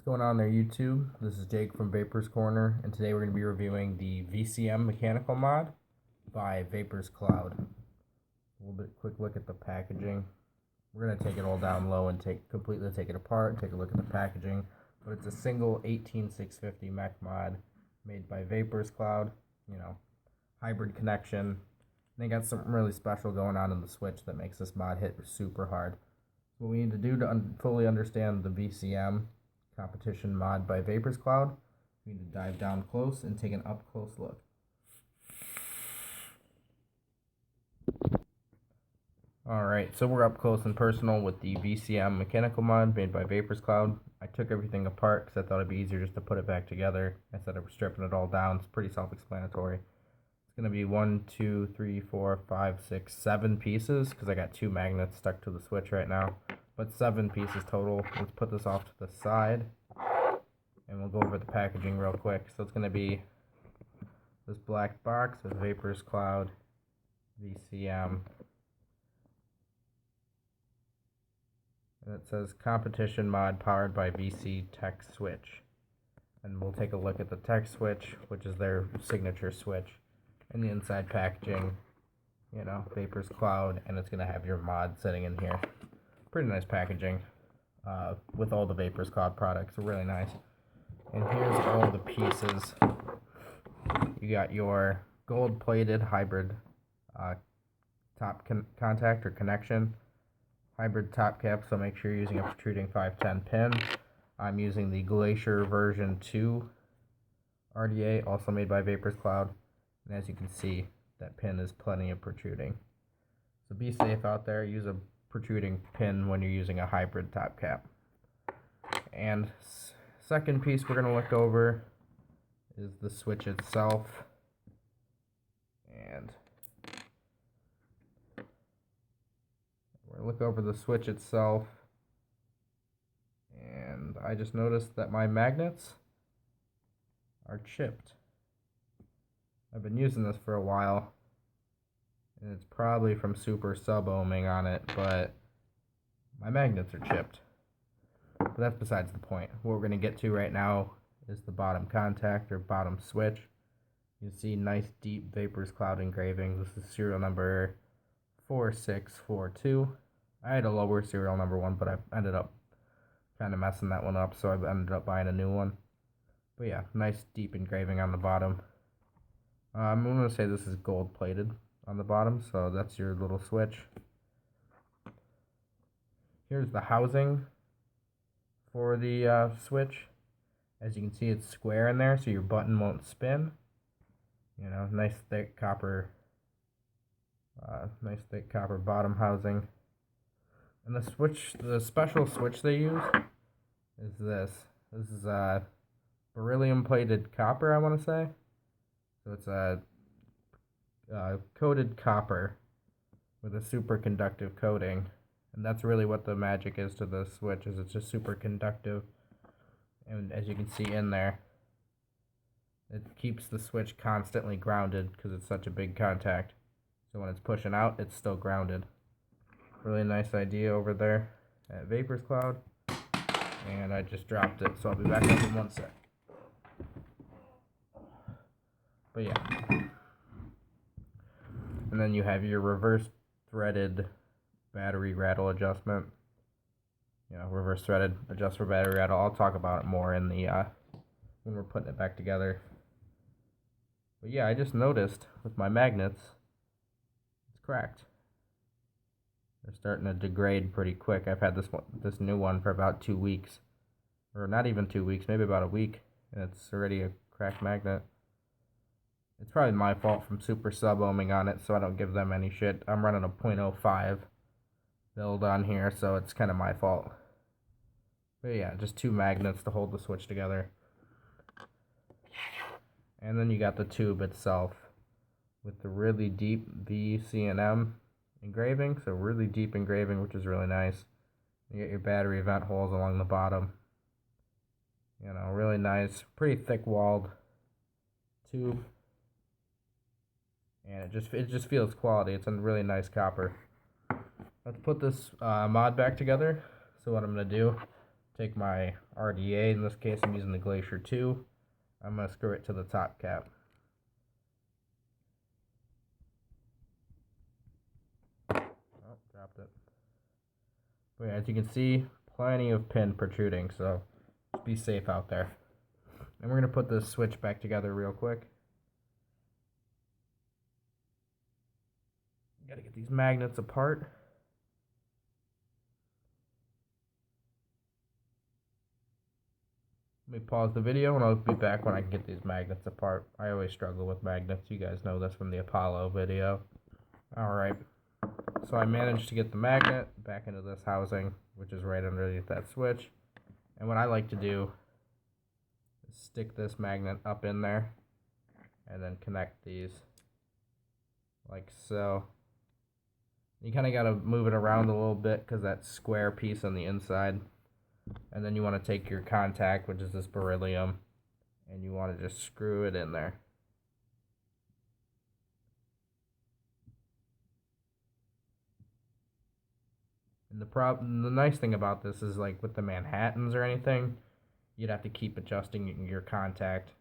Going on there, YouTube? This is Jake from Vaperz Corner, and today we're going to be reviewing the VCM mechanical mod by vaperz Cloud. A little bit quick look at the packaging. We're going to take it all down low and completely take it apart, take a look at the packaging. But it's a single 18650 mech mod made by vaperz Cloud. You know, hybrid connection. They got something really special going on in the switch that makes this mod hit super hard. What we need to do to fully understand the VCM competition mod by vaperz Cloud, we need to dive down close and take an up close look. Alright, so we're up close and personal with the VCM mechanical mod made by vaperz Cloud. I took everything apart because I thought it'd be easier just to put it back together instead of stripping it all down. It's pretty self-explanatory. It's going to be 1, 2, 3, 4, 5, 6, 7 pieces because I got 2 magnets stuck to the switch right now. But 7 pieces total. Let's put this off to the side and we'll go over the packaging real quick. So it's going to be this black box with vaperz Cloud VCM, and it says competition mod powered by VC Tech Switch, and we'll take a look at the Tech Switch, which is their signature switch, and the inside packaging, you know, vaperz Cloud, and it's going to have your mod sitting in here. Pretty nice packaging with all the vaperz Cloud products. Really nice. And here's all the pieces. You got your gold-plated hybrid top contact or connection, hybrid top cap, so make sure you're using a protruding 510 pin. I'm using the Glacier version 2 RDA, also made by vaperz Cloud. And as you can see, that pin is plenty of protruding. So be safe out there. Use a protruding pin when you're using a hybrid top cap. And second piece we're going to look over is the switch itself. And we're going to look over the switch itself. And I just noticed that my magnets are chipped. I've been using this for a while, and it's probably from super sub-ohming on it, but my magnets are chipped. But that's besides the point. What we're going to get to right now is the bottom contact or bottom switch. You can see nice deep vaperz Cloud engraving. This is serial number 4642. I had a lower serial number one, but I ended up kind of messing that one up, so I ended up buying a new one. But yeah, nice deep engraving on the bottom. I'm going to say this is gold plated on the bottom, so that's your little switch. Here's the housing for the switch. As you can see, it's square in there, so your button won't spin. You know, nice thick copper bottom housing. And the switch, the special switch they use is this. This is beryllium plated copper, I want to say. So it's a coated copper with a superconductive coating. And that's really what the magic is to the switch, is it's just super conductive. And as you can see in there, it keeps the switch constantly grounded because it's such a big contact. So when it's pushing out, it's still grounded. Really nice idea over there at vaperz Cloud. And I just dropped it, so I'll be back up in 1 sec. But yeah. And then you have your reverse threaded battery rattle adjustment. You know, reverse threaded adjust for battery rattle. I'll talk about it more in the when we're putting it back together. But yeah, I just noticed with my magnets, it's cracked. They're starting to degrade pretty quick. I've had this new one for about 2 weeks, or not even 2 weeks, maybe about a week, and it's already a cracked magnet. It's probably my fault from super sub-ohming on it, so I don't give them any shit. I'm running a 0.05 build on here, so it's kind of my fault. But yeah, just 2 magnets to hold the switch together. And then you got the tube itself with the really deep V-C&M engraving, so really deep engraving, which is really nice. You get your battery vent holes along the bottom. You know, really nice, pretty thick-walled tube. And it just feels quality. It's a really nice copper. Let's put this mod back together. So what I'm going to do, take my RDA, in this case I'm using the Glacier 2. I'm going to screw it to the top cap. Oh, dropped it. But yeah, as you can see, plenty of pin protruding, so be safe out there. And we're going to put this switch back together real quick. Got to get these magnets apart. Let me pause the video and I'll be back when I can get these magnets apart. I always struggle with magnets. You guys know this from the Apollo video. Alright, so I managed to get the magnet back into this housing, which is right underneath that switch. And what I like to do is stick this magnet up in there and then connect these like so. You kind of got to move it around a little bit because that square piece on the inside. And then you want to take your contact, which is this beryllium, and you want to just screw it in there. And the nice thing about this is, like with the Manhattans or anything, you'd have to keep adjusting your contact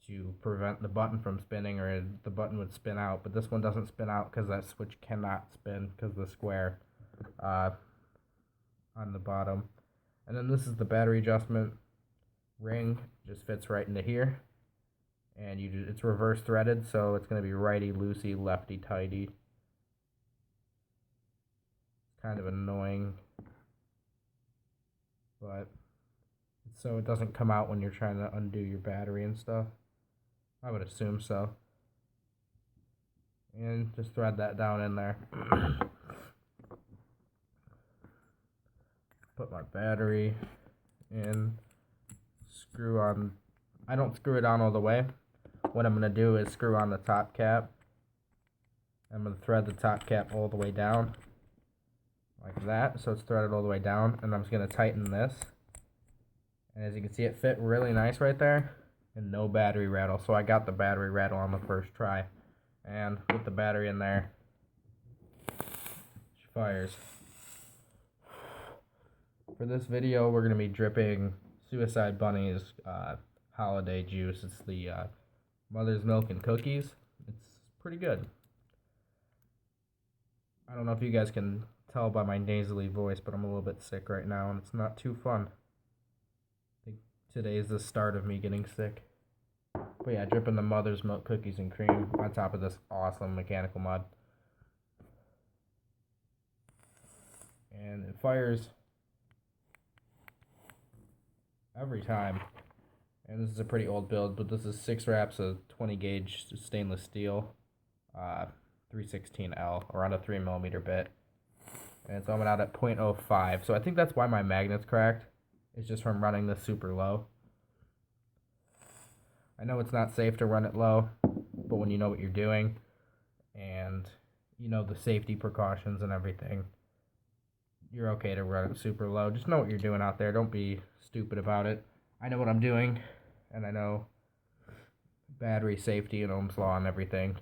to prevent the button from spinning, or the button would spin out. But this one doesn't spin out because that switch cannot spin because of the square on the bottom. And then this is the battery adjustment ring, just fits right into here. And it's reverse threaded, so it's going to be righty loosey, lefty tighty. Kind of annoying, but so it doesn't come out when you're trying to undo your battery and stuff. I would assume so. And just thread that down in there. Put my battery in, screw on. I don't screw it on all the way. What I'm going to do is screw on the top cap. I'm going to thread the top cap all the way down like that, so it's threaded all the way down, and I'm just going to tighten this. And as you can see, it fit really nice right there, and no battery rattle. So I got the battery rattle on the first try, and with the battery in there, she fires. For this video, we're going to be dripping Suicide Bunny's holiday juice. It's the Mother's Milk and Cookies. It's pretty good. I don't know if you guys can tell by my nasally voice, but I'm a little bit sick right now, and it's not too fun. I think today is the start of me getting sick. But yeah, dripping the Mother's Milk Cookies and Cream on top of this awesome mechanical mod. And it fires every time. And this is a pretty old build, but this is 6 wraps of 20 gauge stainless steel 316L around a 3mm bit. And it's coming out at 0.05. So I think that's why my magnet's cracked. It's just from running this super low. I know it's not safe to run it low, but when you know what you're doing and you know the safety precautions and everything, you're okay to run it super low. Just know what you're doing out there. Don't be stupid about it. I know what I'm doing, and I know battery safety and Ohm's law and everything.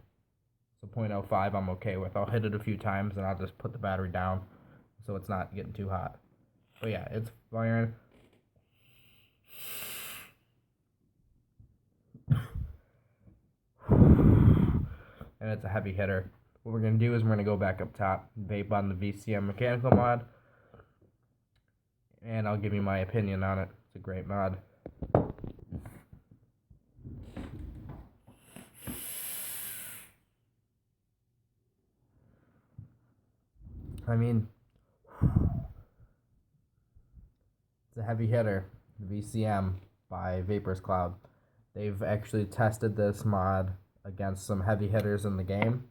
So 0.05 I'm okay with. I'll hit it a few times and I'll just put the battery down so it's not getting too hot. But yeah, it's firing. And it's a heavy hitter. What we're going to do is we're going to go back up top and vape on the VCM mechanical mod. And I'll give you my opinion on it. It's a great mod. I mean, it's a heavy hitter, the VCM by vaperz Cloud. They've actually tested this mod against some heavy hitters in the game,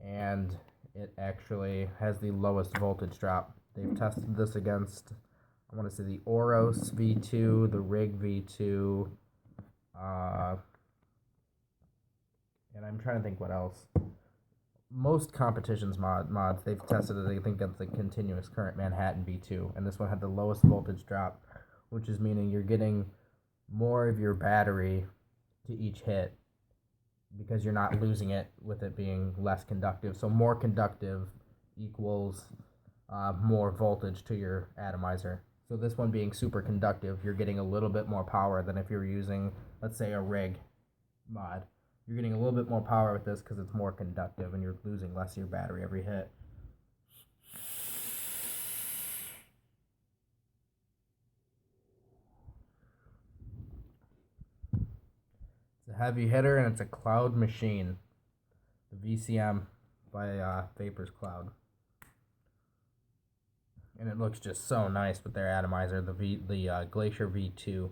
and it actually has the lowest voltage drop. They've tested this against, I want to say, the Oros V2, the Rig V2, and I'm trying to think what else. Most competitions mods, they've tested it, I think, against the continuous current Manhattan V2, and this one had the lowest voltage drop, which is meaning you're getting more of your battery to each hit because you're not losing it with it being less conductive. So more conductive equals more voltage to your atomizer. So this one being super conductive, you're getting a little bit more power than if you're using, let's say, a rig mod. You're getting a little bit more power with this because it's more conductive and you're losing less of your battery every hit. It's a heavy hitter and it's a cloud machine. The VCM by vaperz Cloud. And it looks just so nice with their atomizer, the Glacier V2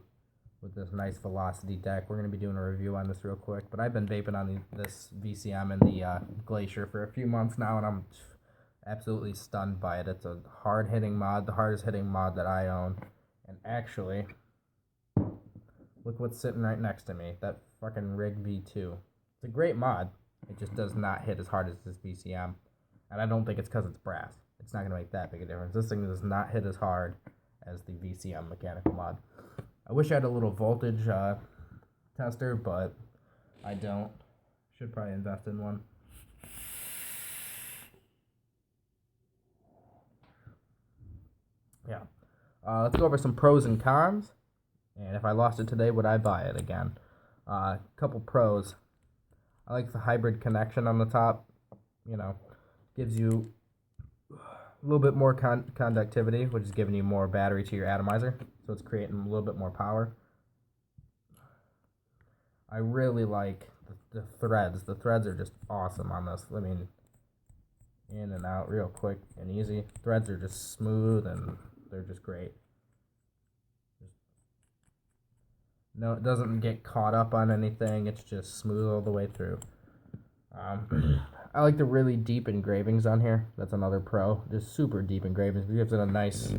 with this nice velocity deck. We're going to be doing a review on this real quick, but I've been vaping on this VCM and the Glacier for a few months now, and I'm absolutely stunned by it. It's a hard-hitting mod, the hardest-hitting mod that I own. And actually, look what's sitting right next to me, that fucking Rig V2. It's a great mod. It just does not hit as hard as this VCM, and I don't think it's because it's brass. It's not going to make that big a difference. This thing does not hit as hard as the VCM mechanical mod. I wish I had a little voltage tester, but I don't. Should probably invest in one. Yeah. Let's go over some pros and cons. And if I lost it today, would I buy it again? Couple pros. I like the hybrid connection on the top. You know, gives you a little bit more conductivity, which is giving you more battery to your atomizer, so it's creating a little bit more power. I really like the threads. The threads are just awesome on this. I mean, in and out real quick and easy. Threads are just smooth and they're just great. No, it doesn't get caught up on anything. It's just smooth all the way through. I like the really deep engravings on here. That's another pro. Just super deep engravings. It gives it a nice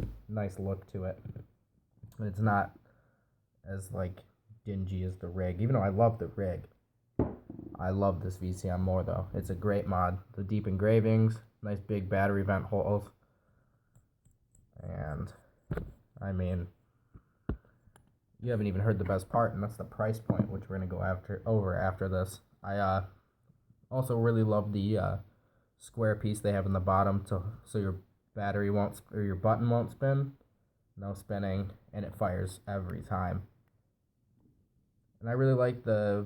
look to it. And it's not as like dingy as the rig. Even though I love the rig, I love this VCM more though. It's a great mod. The deep engravings, nice big battery vent holes, and I mean, you haven't even heard the best part, and that's the price point, which we're gonna go over after this. I also really love the square piece they have in the bottom, so your battery won't, or your button won't spin. No spinning, and it fires every time. And I really like the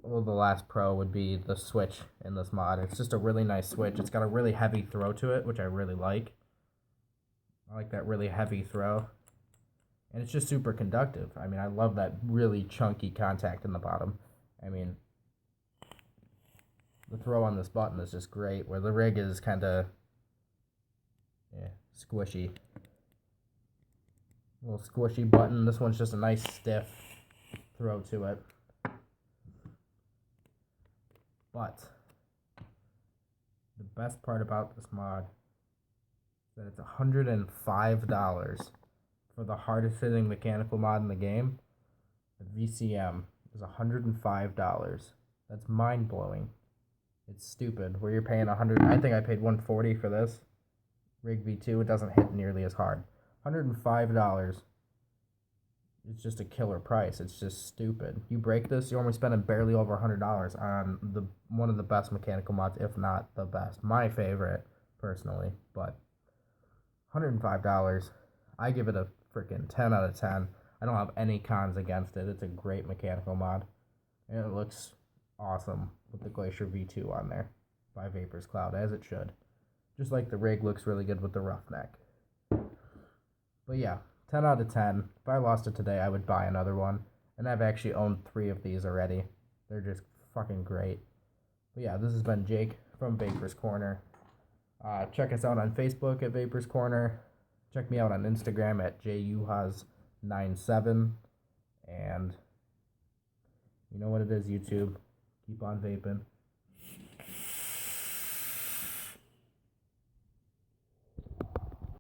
last pro would be the switch in this mod. It's just a really nice switch. It's got a really heavy throw to it, which I really like. I like that really heavy throw. And it's just super conductive. I mean, I love that really chunky contact in the bottom. I mean, the throw on this button is just great, where the rig is kind of squishy. Little squishy button. This one's just a nice stiff throw to it. But the best part about this mod is that it's $105 for the hardest hitting mechanical mod in the game. The VCM is $105. That's mind blowing. It's stupid. Where you're paying $100. I think I paid $140 for this Rig V2. It doesn't hit nearly as hard. $105. It's just a killer price. It's just stupid. You break this, you're only spending barely over $100 on one of the best mechanical mods, if not the best. My favorite, personally, but $105. I give it a freaking 10 out of 10. I don't have any cons against it. It's a great mechanical mod, and it looks awesome with the Glacier V2 on there by vaperz Cloud, as it should. Just like the rig looks really good with the roughneck. But yeah, 10 out of 10. If I lost it today, I would buy another one. And I've actually owned 3 of these already. They're just fucking great. But yeah, this has been Jake from Vaperz Corner. Check us out on Facebook at Vaperz Corner. Check me out on Instagram at juhas97. And you know what it is, YouTube. Keep on vaping.